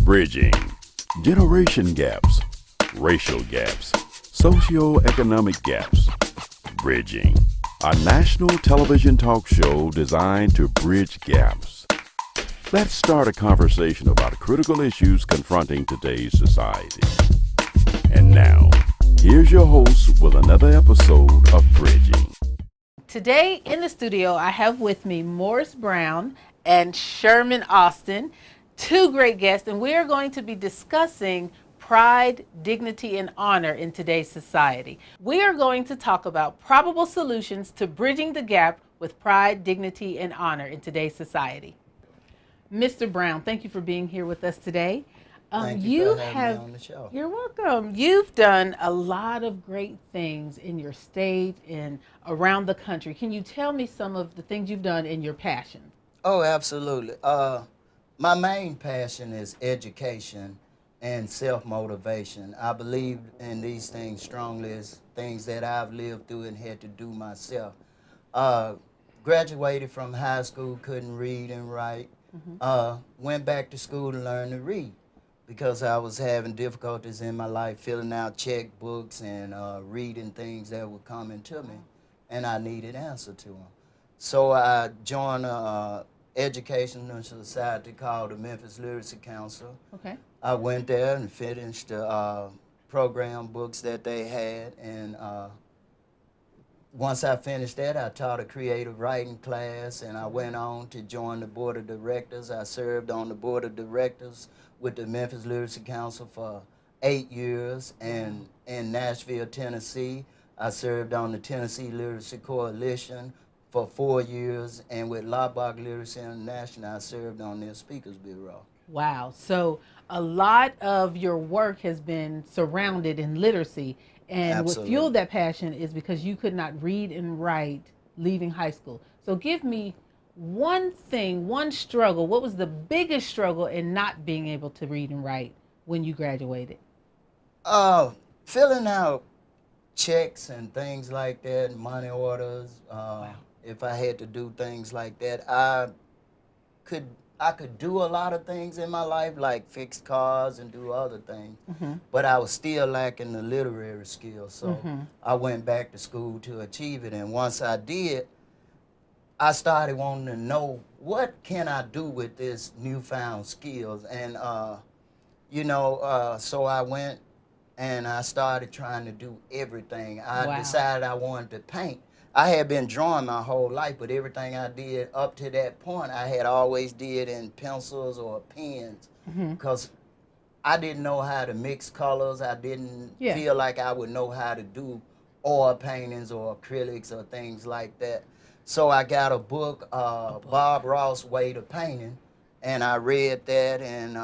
Bridging generation gaps, racial gaps, socioeconomic gaps. Bridging, a national television talk show designed to bridge gaps. Let's start a conversation about critical issues confronting today's society. And now, here's your host with another episode of Bridging. Today in the studio, I have with me Morris Brown and Sherman Austin, two great guests, and we are going to be discussing pride, dignity, and honor in today's society. We are going to talk about probable solutions to bridging the gap with pride, dignity, and honor in today's society. Mr. Brown, thank you for being here with us today. Thank you for having me on the show. You're welcome. You've done a lot of great things in your state and around the country. Can you tell me some of the things you've done in your passion? Oh, absolutely. My main passion is education and self-motivation. I believe in these things strongly as things that I've lived through and had to do myself. Graduated from high school, couldn't read and write. Went back to school to learn to read because I was having difficulties in my life filling out checkbooks and reading things that were coming to me, and I needed answer to them. So I joined an educational society called the Memphis Literacy Council. Okay. I went there and finished the program books that they had, and once I finished that, I taught a creative writing class, and I went on to join the board of directors. I served on the board of directors with the Memphis Literacy Council for 8 years, and in Nashville, Tennessee, I served on the Tennessee Literacy Coalition for 4 years, and with Lombard Literacy International, I served on their Speakers Bureau. Wow. So a lot of your work has been surrounded in literacy. And Absolutely. what fueled that passion is because you could not read and write leaving high school. So give me one thing, one struggle. What was the biggest struggle in not being able to read and write when you graduated? Filling out checks and things like that, money orders. Wow. If I had to do things like that, I could do a lot of things in my life, like fix cars and do other things, but I was still lacking the literary skills, so I went back to school to achieve it, and once I did, I started wanting to know, what can I do with this newfound skills, and so I went and I started trying to do everything. I decided I wanted to paint. I had been drawing my whole life, but everything I did up to that point, I had always did in pencils or pens, because I didn't know how to mix colors. I didn't feel like I would know how to do oil paintings or acrylics or things like that. So I got a book, Bob Ross' Way to Painting, and I read that, and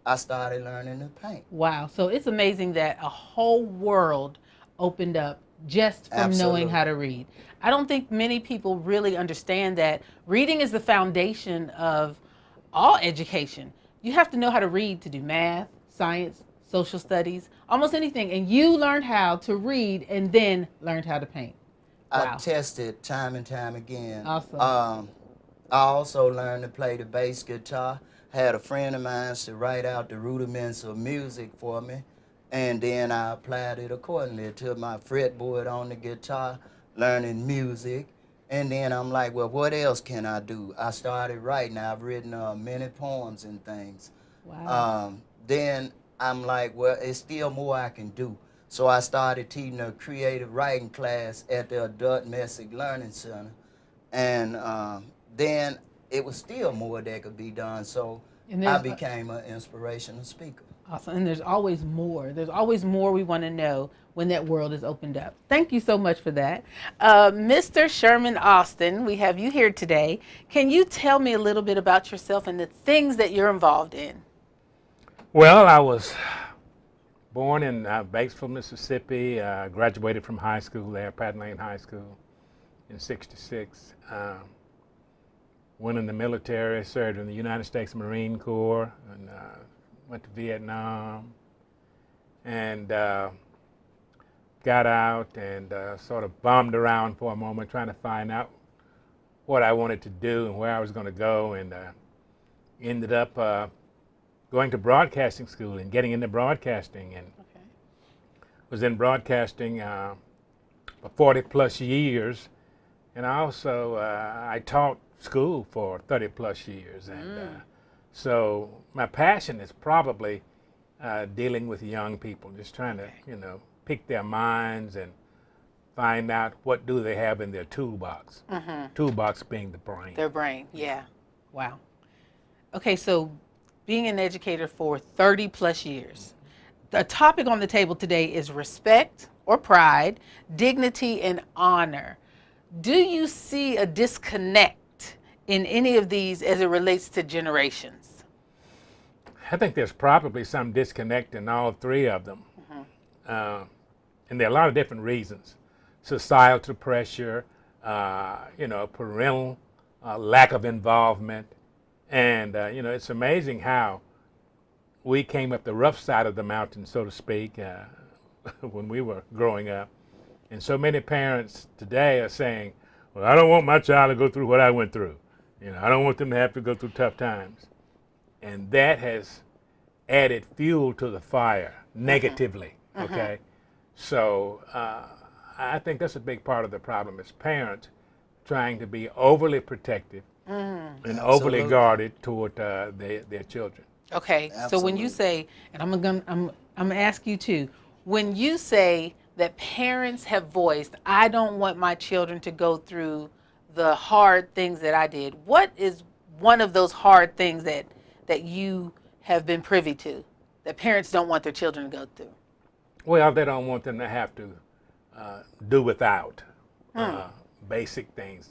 I started learning to paint. Wow. So it's amazing that a whole world opened up just from knowing how to read. I don't think many people really understand that reading is the foundation of all education. You have to know how to read to do math, science, social studies, almost anything. And you learned how to read and then learned how to paint. Wow. I tested time and time again. Awesome. I also learned to play the bass guitar. Had a friend of mine to write out the rudiments of music for me, and then I applied it accordingly to my fretboard on the guitar, learning music. And then I'm like, well, what else can I do? I started writing. I've written many poems and things. Wow. Then I'm like, well, it's still more I can do. So I started teaching a creative writing class at the Adult Messick Learning Center. And then it was still more that could be done. So I became an inspirational speaker. Awesome. And there's always more. There's always more we want to know when that world is opened up. Thank you so much for that. Mr. Sherman Austin, we have you here today. Can you tell me a little bit about yourself and the things that you're involved in? Well, I was born in Batesville, Mississippi. Graduated from high school there, Patton Lane High School, in '66. Went in the military, served in the United States Marine Corps, and went to Vietnam, and got out and sort of bummed around for a moment trying to find out what I wanted to do and where I was going to go, and ended up going to broadcasting school and getting into broadcasting, and Okay. was in broadcasting for 40 plus years. And also, I taught school for 30 plus years. And so my passion is probably dealing with young people, just trying to, pick their minds and find out what do they have in their toolbox. Toolbox being the brain. Their brain, yeah. Wow. Okay, so being an educator for 30 plus years, the topic on the table today is respect or pride, dignity, and honor. Do you see a disconnect in any of these as it relates to generations? I think there's probably some disconnect in all three of them. And there are a lot of different reasons. Societal pressure, parental lack of involvement. And, it's amazing how we came up the rough side of the mountain, so to speak, when we were growing up. And so many parents today are saying, well, I don't want my child to go through what I went through. I don't want them to have to go through tough times. And that has added fuel to the fire negatively, okay? So I think that's a big part of the problem is parents trying to be overly protective and overly guarded toward their children. Okay, so when you Absolutely. say, and I'm gonna ask you too, when you say that parents have voiced, I don't want my children to go through the hard things that I did. What is one of those hard things that you have been privy to that parents don't want their children to go through? Well, they don't want them to have to do without basic things,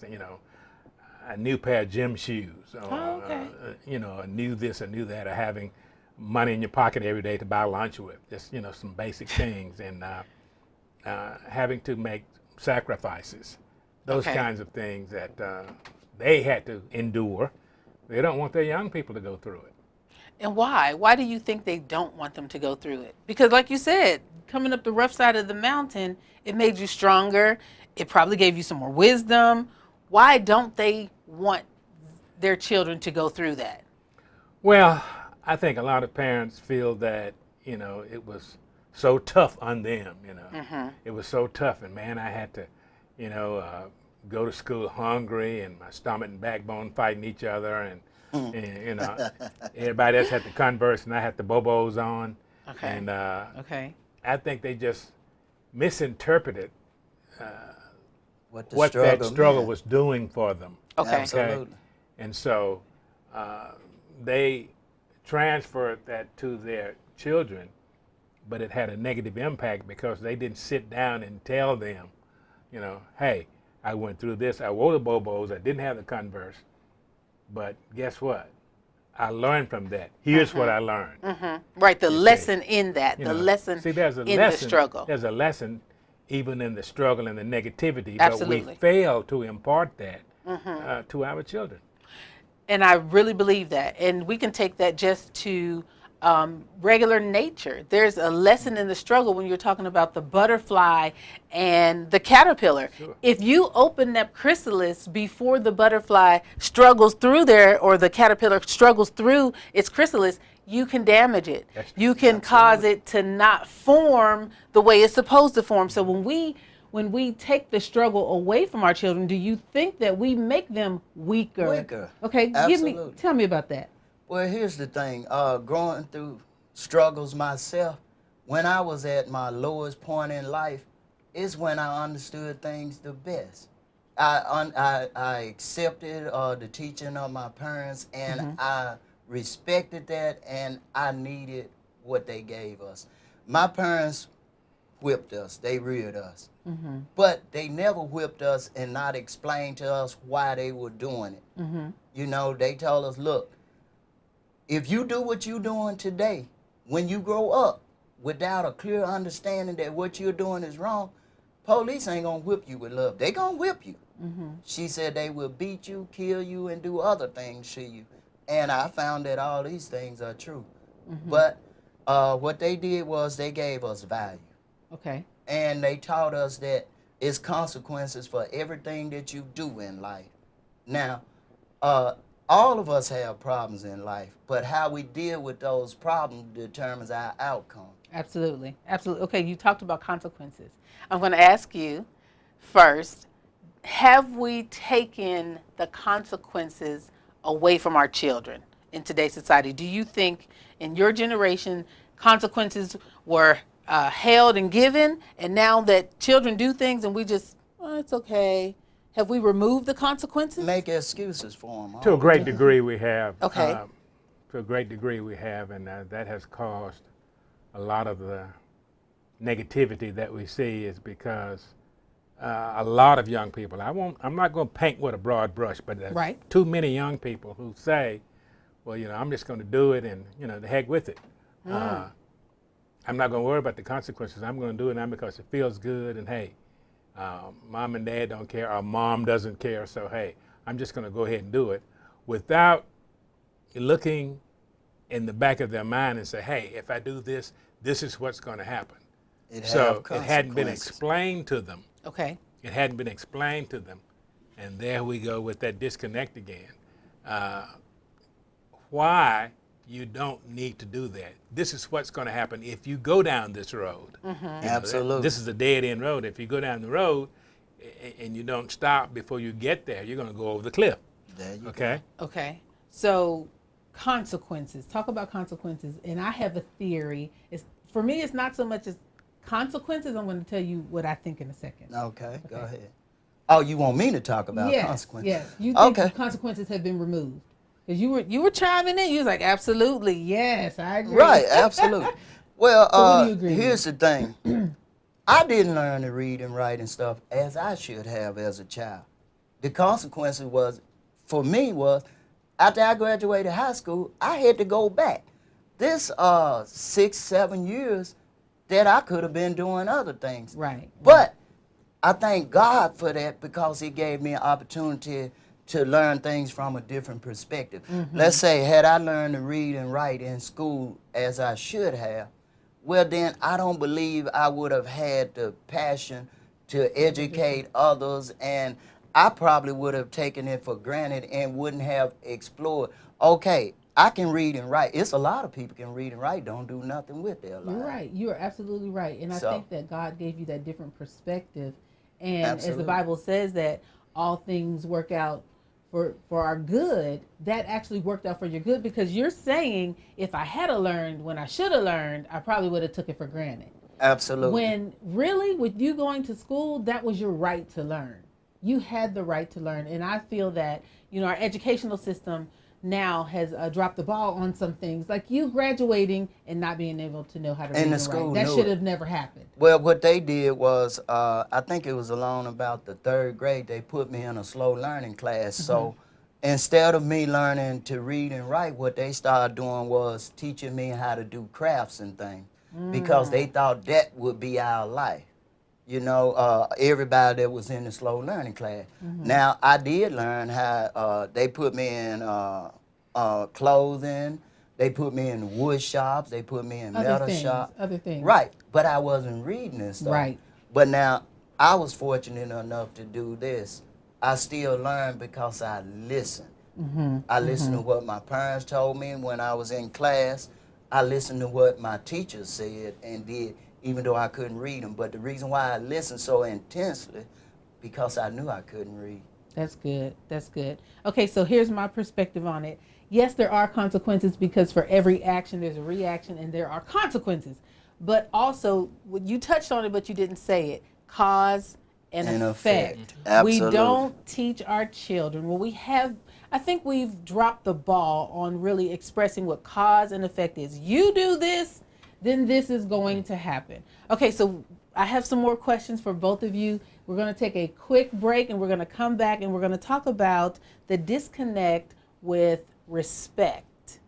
a new pair of gym shoes, or, a new this, a new that, or having money in your pocket every day to buy lunch with, just, some basic things, and having to make sacrifices, those kinds of things that they had to endure. They don't want their young people to go through it. And why? Why do you think they don't want them to go through it? Because like you said, coming up the rough side of the mountain, it made you stronger. It probably gave you some more wisdom. Why don't they want their children to go through that? Well, I think a lot of parents feel that, it was so tough on them, It was so tough, and man, I had to, go to school hungry and my stomach and backbone fighting each other, and everybody else had the Converse and I had the Bobos on. Okay. And Okay. I think they just misinterpreted What what that struggle was doing for them. Okay. Absolutely. And so they transferred that to their children, but it had a negative impact because they didn't sit down and tell them, hey, I went through this, I wore the Bobos, I didn't have the Converse, but guess what? I learned from that. Here's what I learned. Right, the You lesson in that, You the know, lesson See, there's a in lesson. the struggle. There's a lesson even in the struggle and the negativity, Absolutely. but we fail to impart that to our children. And I really believe that. And we can take that just to regular nature. There's a lesson in the struggle when you're talking about the butterfly and the caterpillar. Sure. If you open that chrysalis before the butterfly struggles through there, or the caterpillar struggles through its chrysalis, you can damage it. That's You can cause it to not form the way it's supposed to form. So when we take the struggle away from our children, do you think that we make them weaker? Weaker. Okay, Absolutely. tell me about that. Well, here's the thing. Growing through struggles myself, when I was at my lowest point in life, is when I understood things the best. I accepted the teaching of my parents, and I respected that, and I needed what they gave us. My parents whipped us. They reared us. But they never whipped us and not explained to us why they were doing it. They told us, look, if you do what you're doing today, when you grow up without a clear understanding that what you're doing is wrong, police ain't gonna whip you with love. They gonna whip you. She said they will beat you, kill you, and do other things to you. And I found that all these things are true. But what they did was they gave us value. Okay. And they taught us that it's consequences for everything that you do in life. Now, all of us have problems in life, but how we deal with those problems determines our outcome. Absolutely. Absolutely. Okay, you talked about consequences. I'm going to ask you first, have we taken the consequences away from our children in today's society? Do you think in your generation consequences were held and given, and now that children do things and we just, oh, it's okay, have we removed the consequences? Make excuses for them. To a great degree, we have. Okay. To a great degree, we have, and that has caused a lot of the negativity that we see is because a lot of young people, I'm not going to paint with a broad brush, but there's Right. too many young people who say, well, I'm just going to do it and, the heck with it. I'm not going to worry about the consequences. I'm going to do it now because it feels good, and hey, mom and dad don't care, or mom doesn't care, so hey, I'm just going to go ahead and do it without looking in the back of their mind and say, hey, if I do this, this is what's going to happen. It hadn't been explained to them. Okay. It hadn't been explained to them. And there we go with that disconnect again. Why you don't need to do that. This is what's going to happen if you go down this road. Absolutely. This is a dead-end road. If you go down the road and you don't stop before you get there, you're going to go over the cliff. There you okay? go. Okay. So consequences. Talk about consequences. And I have a theory. For me, it's not so much as consequences. I'm going to tell you what I think in a second. Okay, go ahead. Oh, you want me to talk about consequences? Yes. You think consequences have been removed? Because you were chiming in. You was like, absolutely, yes, I agree. Right, absolutely. Well, So what do you agree here's the thing. I didn't learn to read and write and stuff as I should have as a child. The consequences for me was, after I graduated high school, I had to go back. This 6-7 years that I could have been doing other things. Right. But I thank God for that because He gave me an opportunity to learn things from a different perspective. Let's say, had I learned to read and write in school as I should have, well then I don't believe I would have had the passion to educate others, and I probably would have taken it for granted and wouldn't have explored, okay, I can read and write. It's a lot of people can read and write, don't do nothing with their life. You're right. You are absolutely right. And I think that God gave you that different perspective. And as the Bible says that all things work out for our good, that actually worked out for your good, because you're saying if I had learned when I should have learned, I probably would have took it for granted. Absolutely. When really with you going to school, that was your right to learn. You had the right to learn. And I feel that, our educational system now has dropped the ball on some things, like you graduating and not being able to know how to read and write. That should have never happened. Well, what they did was, I think it was along about the 3rd grade, they put me in a slow learning class. So instead of me learning to read and write, what they started doing was teaching me how to do crafts and things, because they thought that would be our life. Everybody that was in the slow learning class. Now, I did learn how, they put me in clothing, they put me in wood shops, they put me in metal shops. Other things. Right, but I wasn't reading and stuff. Right. But now, I was fortunate enough to do this. I still learn because I listened. I listened to what my parents told me when I was in class. I listened to what my teachers said and did, even though I couldn't read them. But the reason why I listened so intensely, because I knew I couldn't read. That's good. That's good. Okay, so here's my perspective on it. Yes, there are consequences, because for every action, there's a reaction, and there are consequences. But also, you touched on it, but you didn't say it, cause and effect. Absolutely. We don't teach our children. Well, I think we've dropped the ball on really expressing what cause and effect is. You do this, then this is going to happen. Okay, so I have some more questions for both of you. We're going to take a quick break, and we're going to come back, and we're going to talk about the disconnect with respect.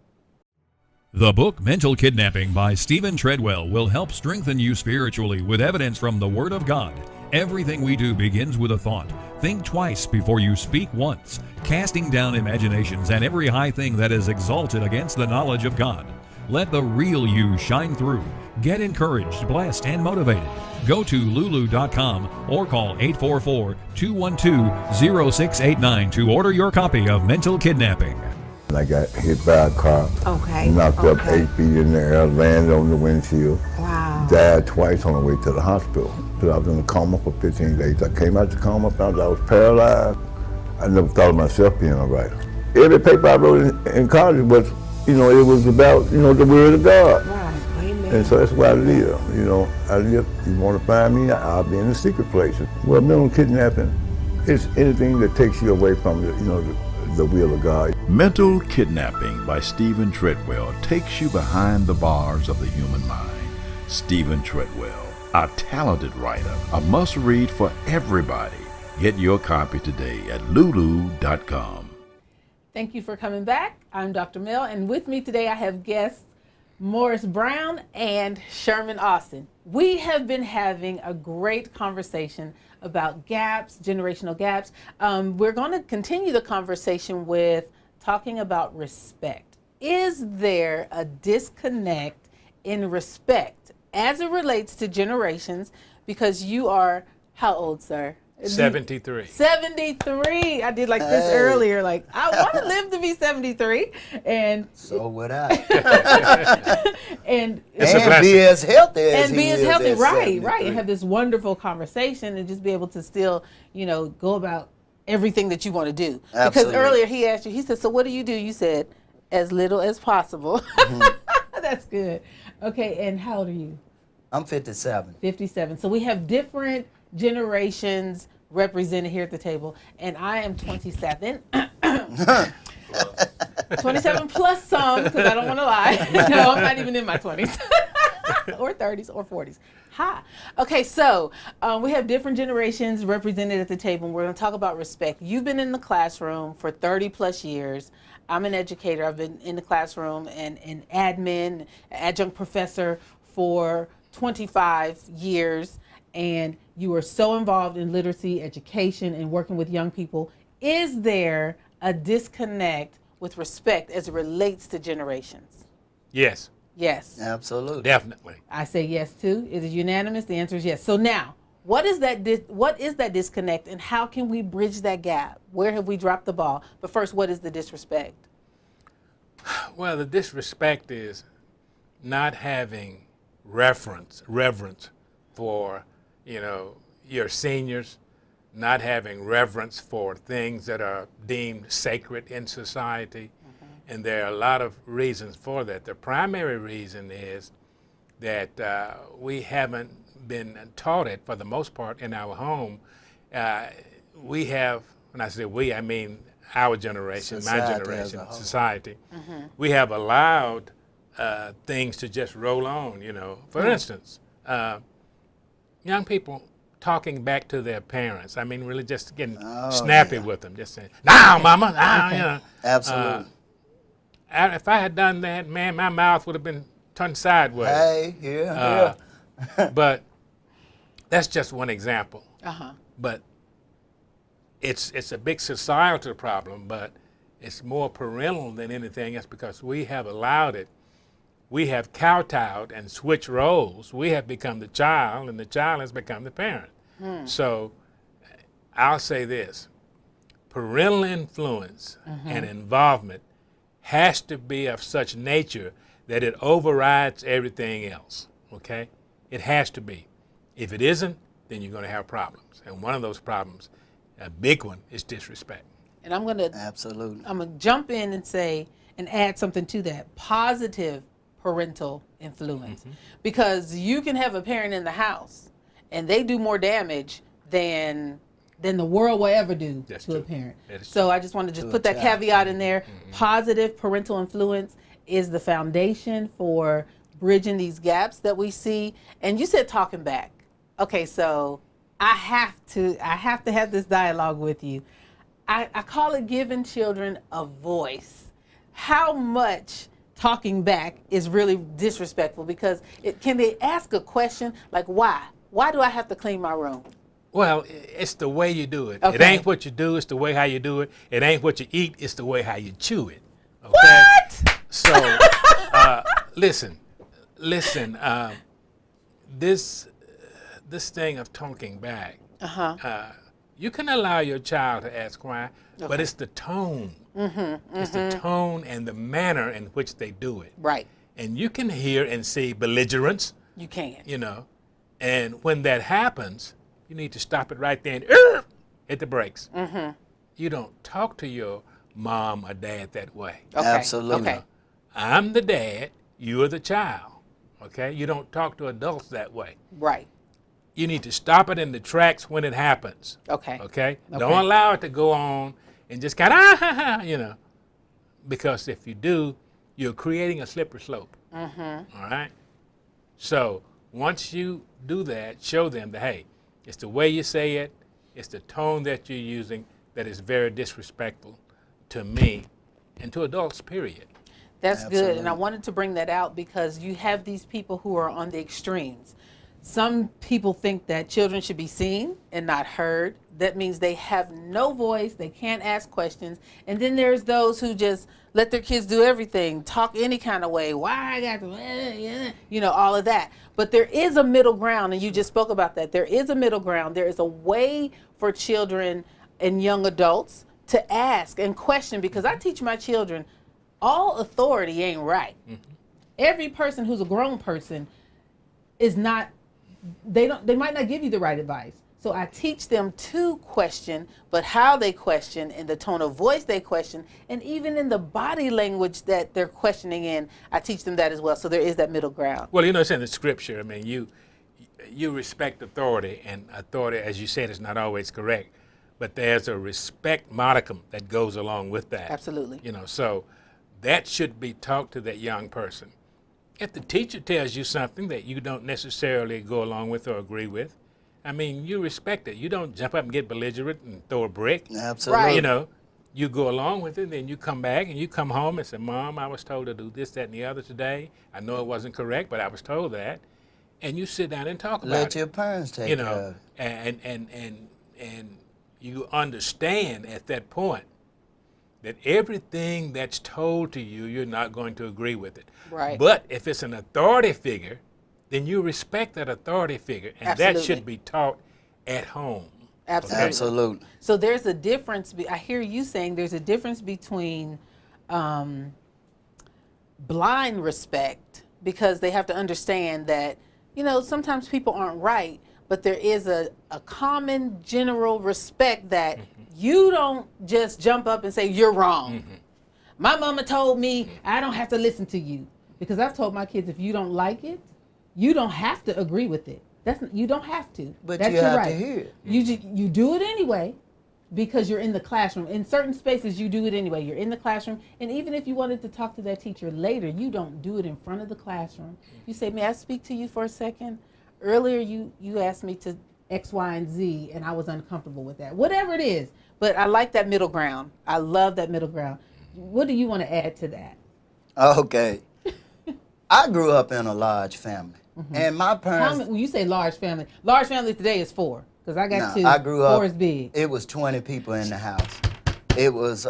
The book Mental Kidnapping by Stephen Treadwell will help strengthen you spiritually with evidence from the Word of God. Everything we do begins with a thought. Think twice before you speak once, casting down imaginations and every high thing that is exalted against the knowledge of God. Let the real you shine through. Get encouraged, blessed, and motivated. Go to lulu.com or call 844-212-0689 to order your copy of Mental Kidnapping. And I got hit by a car. Okay. Knocked up 8 feet in the air, landed on the windshield. Wow. Died twice on the way to the hospital. So I was in a coma for 15 days. I came out the coma, found out I was paralyzed. I never thought of myself being a writer. Every paper I wrote in college was, it was about, the word of God. Right. Amen. And so that's why I live. I live, you want to find me, I'll be in the secret places. Well, mental kidnapping is anything that takes you away from the will of God. Mental Kidnapping by Stephen Treadwell takes you behind the bars of the human mind. Stephen Treadwell, a talented writer, a must-read for everybody. Get your copy today at lulu.com. Thank you for coming back. I'm Dr. Mel, and with me today I have guests Morris Brown and Sherman Austin. We have been having a great conversation about gaps, generational gaps. We're going to continue the conversation with talking about respect. Is there a disconnect in respect as it relates to generations? Because you are, how old, sir? 73. 73. I did like this earlier. Like, I want to live to be 73. And So would I. and It's a blessing. be as healthy as and be he as is healthy, at right, 73. and have this wonderful conversation and just be able to still, go about everything that you want to do. Absolutely. Because earlier he asked you, he said, so what do? You said, as little as possible. That's good. Okay, and how old are you? I'm 57. 57. So we have different generations represented here at the table, and I am 27. 27 plus some, because I don't want to lie. No, I'm not even in my 20s or 30s or 40s. Hi. Okay, so we have different generations represented at the table, and we're going to talk about respect. You've been in the classroom for 30 plus years. I'm an educator. I've been in the classroom and admin, adjunct professor for 25 years. And you are so involved in literacy, education, and working with young people. Is there a disconnect with respect as it relates to generations? Yes, Yes. Absolutely. definitely. I say yes too. Is it unanimous? The answer is yes. So now, what is that disconnect, and how can we bridge that gap? Where have we dropped the ball? But first, what is the disrespect? Well, the disrespect is not having reverence for, your seniors, not having reverence for things that are deemed sacred in society. And there are a lot of reasons for that. The primary reason is that we haven't been taught it for the most part in our home. We have, when I say we, I mean our generation, Society my as a generation, whole. society. We have allowed things to just roll on, For instance, young people talking back to their parents. I mean, really just getting snappy with them, just saying, "Now, mama, now," Absolutely. If I had done that, man, my mouth would have been turned sideways. Hey, here. But that's just one example. Uh-huh. But it's a big societal problem, but it's more parental than anything else because we have allowed it. We have kowtowed and switched roles. We have become the child, and the child has become the parent. So I'll say this. Parental influence and involvement has to be of such nature that it overrides everything else, okay? It has to be. If it isn't, then you're going to have problems. And one of those problems, a big one, is disrespect. And I'm gonna jump in and say and add something to that. Positive parental influence. Because you can have a parent in the house and they do more damage than the world will ever do to a parent. So I just want to just put that caveat in there. Positive parental influence is the foundation for bridging these gaps that we see. And you said talking back. Okay, so I have to have this dialogue with you. I call it giving children a voice. How much talking back is really disrespectful? Because can they ask a question like, why? Why do I have to clean my room? Well, it's the way you do it. Okay. It ain't what you do, it's the way how you do it. It ain't what you eat, it's the way how you chew it. Okay? What? So, listen. This thing of talking back, you can allow your child to ask why, but it's the tone. It's the tone and the manner in which they do it. Right. And you can hear and see belligerence, You can. you know, and when that happens, you need to stop it right there and hit the brakes. You don't talk to your mom or dad that way. Okay. Absolutely. Okay. I'm the dad, you're the child, okay? You don't talk to adults that way. Right. You need to stop it in the tracks when it happens. Okay. Okay? Don't allow it to go on and just kind of, you know, because if you do, you're creating a slippery slope. All right? So once you do that, show them that, hey, it's the way you say it, it's the tone that you're using that is very disrespectful to me and to adults, period. That's good. And I Absolutely. wanted to bring that out because you have these people who are on the extremes. Some people think that children should be seen and not heard. That means they have no voice, they can't ask questions. And then there's those who just let their kids do everything, talk any kind of way. Why I got to, you know, all of that. But there is a middle ground, and you just spoke about that. There is a middle ground. There is a way for children and young adults to ask and question, because I teach my children all authority ain't right. Every person who's a grown person is not, they might not give you the right advice. So I teach them to question, but how they question and the tone of voice they question, and even in the body language that they're questioning in, I teach them that as well. So there is that middle ground. Well, you know, it's in the scripture. I mean, you respect authority, and authority, as you said, is not always correct, but there's a respect modicum that goes along with that. Absolutely. You know, so that should be taught to that young person. If the teacher tells you something that you don't necessarily go along with or agree with, I mean, you respect it. You don't jump up and get belligerent and throw a brick. Absolutely. Right. You know, you go along with it, then you come back and you come home and say, Mom, I was told to do this, that, and the other today. I know it wasn't correct, but I was told that. And you sit down and talk about Let it. your parents take You care know, of it. and you understand at that point that everything that's told to you, you're not going to agree with it. Right. But if it's an authority figure, then you respect that authority figure, and that Absolutely. should be taught at home. Absolutely. Absolutely. So there's a difference. I hear you saying there's a difference between blind respect, because they have to understand that, you know, sometimes people aren't right, but there is a common general respect that you don't just jump up and say, you're wrong. My mama told me I don't have to listen to you. Because I've told my kids, if you don't like it, you don't have to agree with it. You don't have to. But That's you your have right. to hear it. You do it anyway, because you're in the classroom. In certain spaces, you do it anyway. You're in the classroom, and even if you wanted to talk to that teacher later, you don't do it in front of the classroom. You say, may I speak to you for a second? Earlier, you asked me to X, Y, and Z, and I was uncomfortable with that. Whatever it is, but I like that middle ground. I love that middle ground. What do you want to add to that? Okay. I grew up in a large family. And my parents, When you say large family today is 4, because I got 2. I grew up, 4 is big. it was 20 people in the house. It was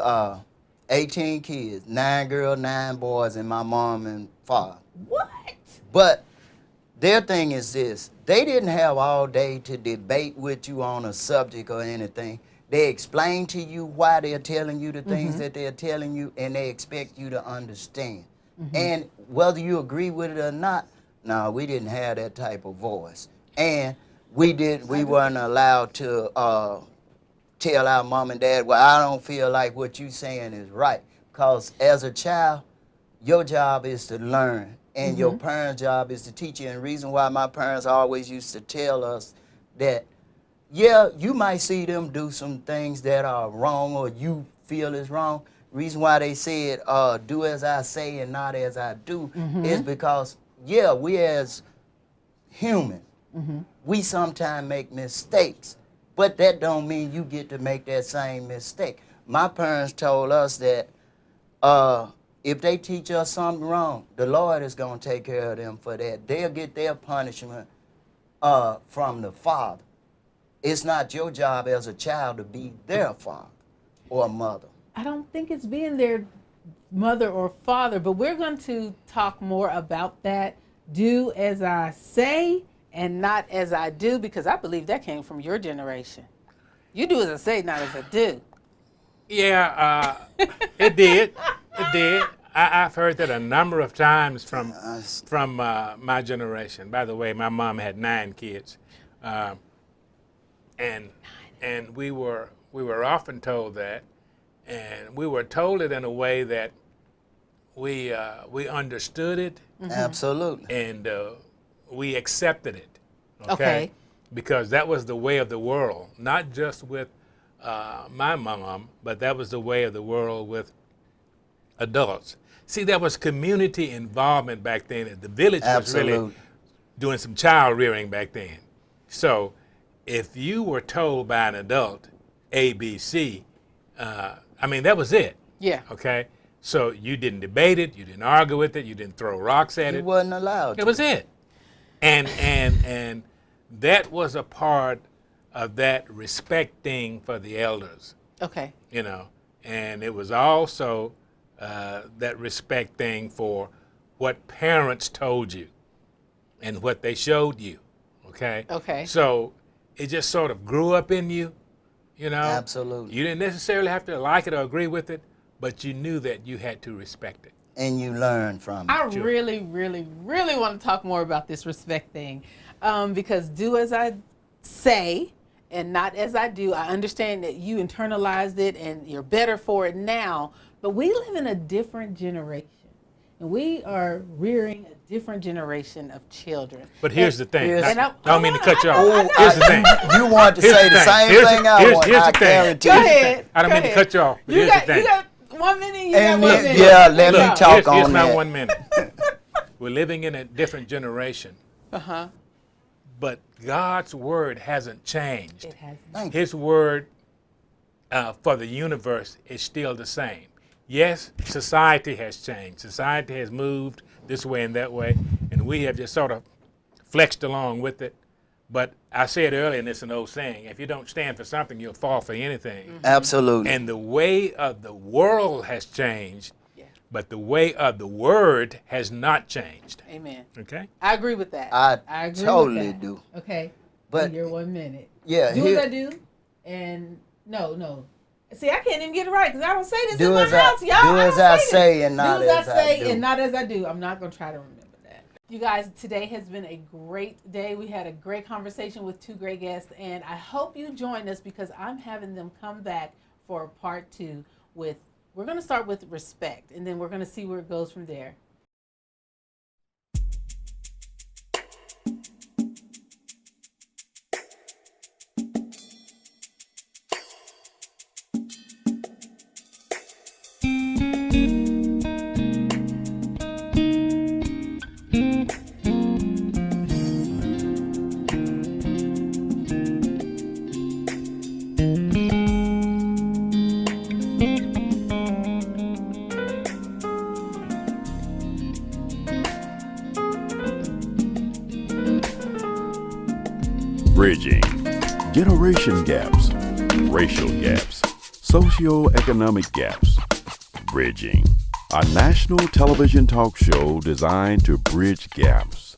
18 kids, 9 girls, 9 boys, and my mom and father. What? But their thing is this: they didn't have all day to debate with you on a subject or anything. They explain to you why they're telling you the things that they're telling you, and they expect you to understand. And whether you agree with it or not, no, we didn't have that type of voice. And we weren't allowed to tell our mom and dad, well, I don't feel like what you're saying is right. Because as a child, your job is to learn, and your parents' job is to teach you. And the reason why my parents always used to tell us that, yeah, you might see them do some things that are wrong or you feel is wrong. Reason why they said, do as I say and not as I do, is because, yeah, we as human, we sometimes make mistakes, but that don't mean you get to make that same mistake. My parents told us that if they teach us something wrong, the Lord is going to take care of them for that. They'll get their punishment from the Father. It's not your job as a child to be their father or mother. I don't think it's being their mother or father, but we're going to talk more about that. Do as I say and not as I do, because I believe that came from your generation. You do as I say, not as I do. Yeah, it did. It did. I've heard that a number of times from my generation. By the way, my mom had 9 kids, and we were often told that, and we were told it in a way that we understood it. Absolutely. And we accepted it. Okay. Because that was the way of the world, not just with my mom, but that was the way of the world with adults. See, there was community involvement back then. The village was really doing some child rearing back then. So if you were told by an adult A, B, C, I mean, that was it. Yeah. Okay? So you didn't debate it, you didn't argue with it, you didn't throw rocks at it. You wasn't allowed to. It was it. And that was a part of that respecting for the elders, Okay. you know. And it was also that respect thing for what parents told you and what they showed you, okay? Okay. So it just sort of grew up in you, you know. Absolutely. You didn't necessarily have to like it or agree with it, but you knew that you had to respect it. And you learn from it. I really, really, really want to talk more about this respect thing, because do as I say and not as I do. I understand that you internalized it and you're better for it now, but we live in a different generation, and we are rearing a different generation of children. But here's the thing. here's- And I don't mean to cut you I off. know. Here's the thing. You want to Here's say the thing. same Here's thing the- I here's- want. here's I the thing. guarantee Go you. ahead. I don't Go mean to ahead. cut you off, but You here's got, the thing. you got 1 minute. You And got 1 me- minute. yeah, let me Go. talk Here's on my that. 1 minute. We're living in a different generation, but God's word hasn't changed. It has. Thank you. His word for the universe is still the same. Yes, society has changed. Society has moved this way and that way, and we have just sort of flexed along with it. But I said earlier, and it's an old saying, if you don't stand for something, you'll fall for anything. Absolutely. And the way of the world has changed, Yeah. but the way of the word has not changed. Amen. Okay? I agree with that. I agree totally with that. do. Okay. But- in your 1 minute. Yeah, Do here- as I do, and no. See, I can't even get it right because I don't say this Do in my as I- house, y'all. do I as don't I this. say and not do as as I I say do. and not as I do. I'm not gonna try to remember that. You guys, today has been a great day. We had a great conversation with 2 great guests, and I hope you join us because I'm having them come back for part 2 with. We're gonna start with respect, and then we're gonna see where it goes from there. Bridging generation gaps, racial gaps, socioeconomic gaps. Bridging, a national television talk show designed to bridge gaps.